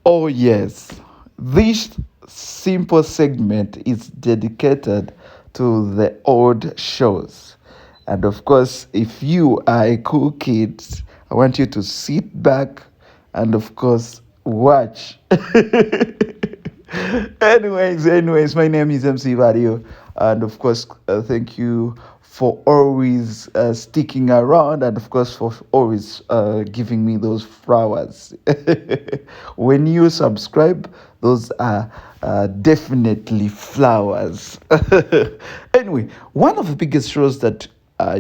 Oh, yes. This simple segment is dedicated to the old shows. And of course, if you are a cool kid, I want you to sit back and, of course, watch. anyways, my name is MC Vario. And of course, thank you for always sticking around and, of course, for always giving me those flowers. When you subscribe, those are definitely flowers. Anyway, one of the biggest shows that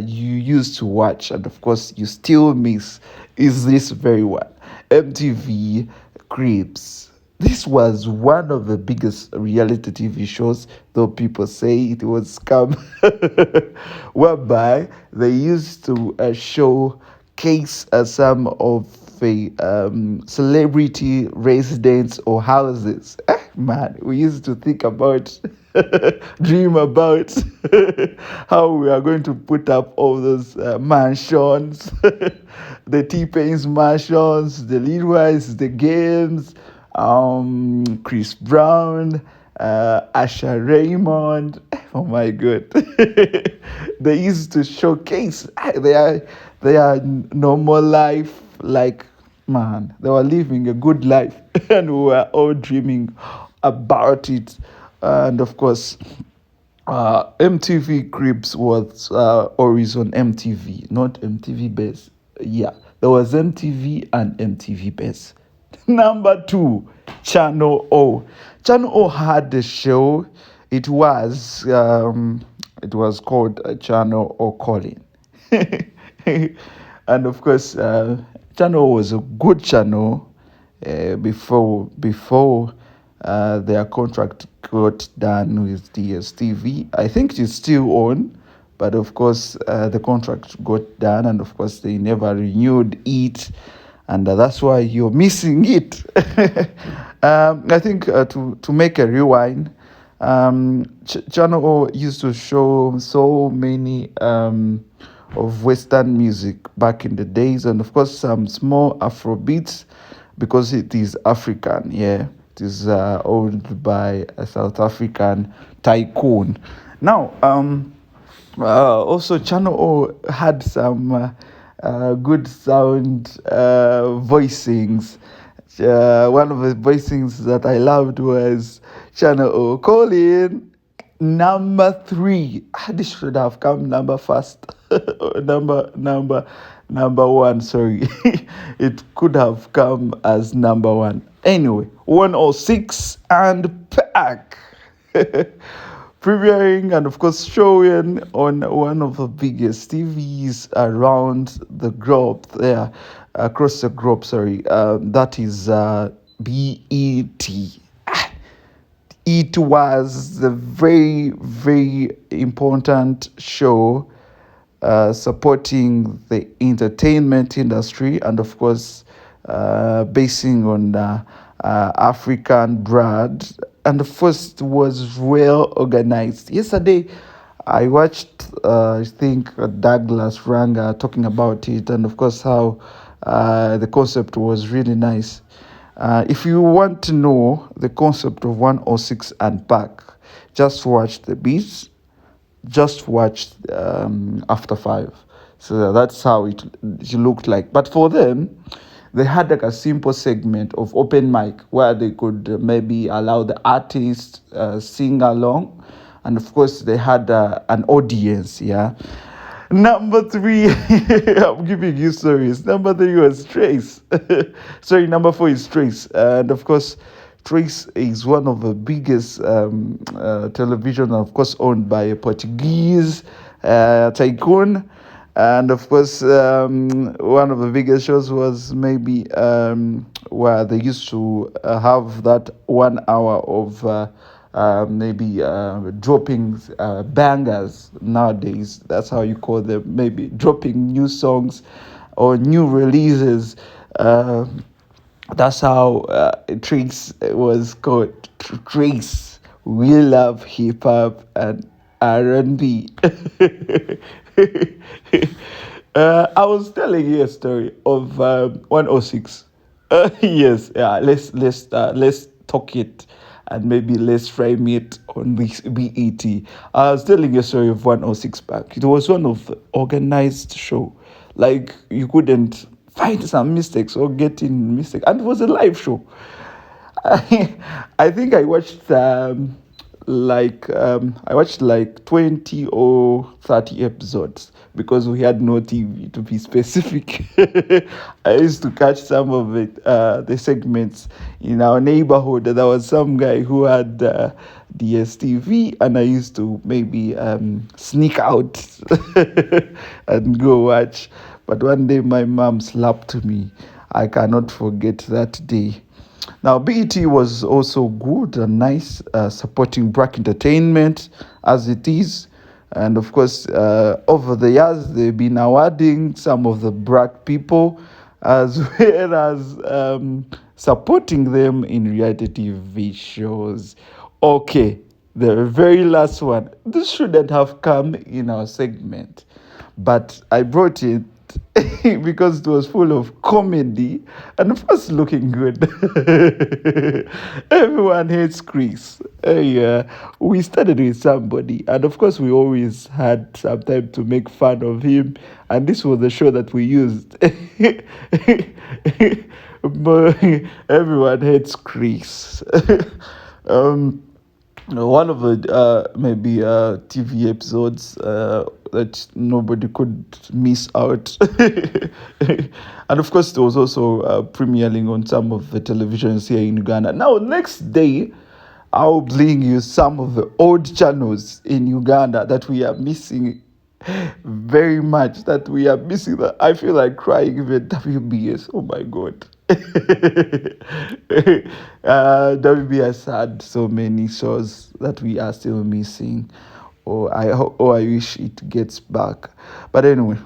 you used to watch and of course you still miss is this very one, MTV Cribs. This was one of the biggest reality TV shows, though people say it was scam, whereby they used to showcase some of the celebrity residence or houses. Man, we used to think about, dream about how we are going to put up all those mansions, the T-Pain's mansions, the Leroy's, the games, Chris Brown, Asha Raymond. Oh my God. They used to showcase their normal life, like, man, they were living a good life and we were all dreaming about it. And of course, MTV Cribs was always on MTV, not MTV Base. Yeah, there was MTV and MTV Base. Number two, Channel O. Channel O had a show. It was called Channel O Calling. And of course, channel was a good channel before their contract got done with DSTV. I think it is still on, but of course the contract got done, and of course they never renewed it, and that's why you're missing it. I think to make a rewind, Channel O used to show so many of Western music back in the days, and of course some small Afrobeats because it is African. Yeah, it is owned by a South African tycoon. Now, also Channel O had some good sound voicings. One of the voicings that I loved was Channel O calling number 3. This should have come number first. number 1, sorry. It could have come as number 1. Anyway, 106 and back. Premiering and of course showing on one of the biggest TVs around the globe there, across the globe, sorry. That is BET. It was a very, very important show supporting the entertainment industry and, of course, basing on African blood. And the first was well organized. Yesterday, I watched, I think, Douglas Ranga talking about it, and of course, how the concept was really nice. If you want to know the concept of 106 and back, just watch the beats, just watch After 5. So that's how it looked like. But for them, they had like a simple segment of open mic where they could maybe allow the artist sing along. And of course, they had an audience, yeah. Number 3, I'm giving you stories. Number 3 was Trace. Sorry, number 4 is Trace. And of course, Trace is one of the biggest television, of course, owned by a Portuguese tycoon. And of course, one of the biggest shows was maybe where they used to have that 1 hour of maybe dropping bangers nowadays. That's how you call them, maybe dropping new songs or new releases. That's how Trace was called. Trace. We love hip hop and R&B. I was telling you a story of 106. Yes, yeah. Let's talk it, and maybe let's frame it on this BET. I was telling you a story of 106 back. It was one of the organized show. Like you couldn't find some mistakes or get in mistakes, and it was a live show. I think I watched like 20 or 30 episodes because we had no TV to be specific. I used to catch some of it, the segments in our neighborhood. There was some guy who had DSTV, and I used to maybe sneak out and go watch. But one day my mom slapped me. I cannot forget that day. Now, BET was also good and nice, supporting black entertainment as it is. And of course, over the years, they've been awarding some of the black people as well as supporting them in reality TV shows. Okay, the very last one. This shouldn't have come in our segment, but I brought it because it was full of comedy and of course looking good. Everyone hates Chris. Yeah, we started with somebody, and of course we always had some time to make fun of him, and this was the show that we used. But everyone hates Chris. um, One of the maybe TV episodes that nobody could miss out. And of course, there was also premiering on some of the televisions here in Uganda. Now, next day, I'll bring you some of the old channels in Uganda that we are missing very much. That we are missing. That I feel like crying even WBS. Oh my god. WBS had so many shows that we are still missing, or I wish it gets back. But anyway,